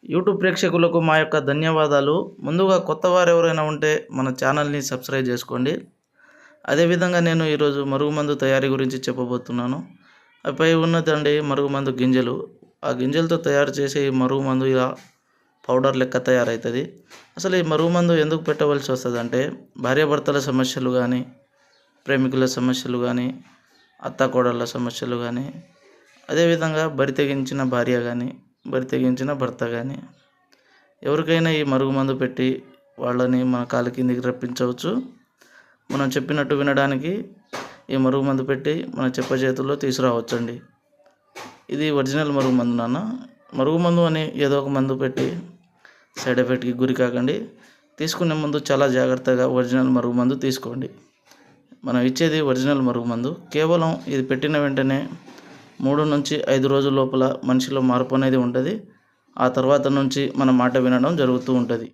YouTube ప్రేక్షకులకు మా యొక్క ధన్యవాదాలు. ముందుగా కొత్త వారు ఎవరైనా ఉంటే మన ఛానల్ని సబ్స్క్రైబ్ చేసుకోండి. అదేవిధంగా నేను ఈరోజు మరుగుమందు తయారీ గురించి చెప్పబోతున్నాను. పై ఉన్నదండి మరుగుమందు గింజలు. ఆ గింజలతో తయారు చేసే ఈ మరుగుమందు ఇలా పౌడర్ లెక్క తయారవుతుంది. అసలు ఈ మరుగుమందు ఎందుకు పెట్టవలసి వస్తుందంటే, భార్యాభర్తల సమస్యలు కానీ, ప్రేమికుల సమస్యలు కానీ, అత్తాకోడళ్ళ సమస్యలు కానీ, అదేవిధంగా బరి తెగించిన భార్య కానీ, బరి తెగించిన భర్త కానీ, ఎవరికైనా ఈ మరుగుమందు పెట్టి వాళ్ళని మన కాళ్ళ కిందికి రప్పించవచ్చు. మనం చెప్పినట్టు వినడానికి ఈ మరుగుమందు పెట్టి మన చెప్ప చేతుల్లో తీసుకురావచ్చండి. ఇది ఒరిజినల్ మరుగుమందు నాన్న. మరుగుమందు అని ఏదో ఒక మందు పెట్టి సైడ్ ఎఫెక్ట్కి గురి కాకండి. తీసుకునే ముందు చాలా జాగ్రత్తగా ఒరిజినల్ మరుగుమందు తీసుకోండి. మనం ఇచ్చేది ఒరిజినల్ మరుగుమందు. కేవలం ఇది పెట్టిన వెంటనే 3 నుంచి 5 రోజుల లోపల మనిషిలో మార్పు అనేది ఉంటుంది. ఆ తర్వాత నుంచి మన మాట వినడం జరుగుతూ ఉంటుంది.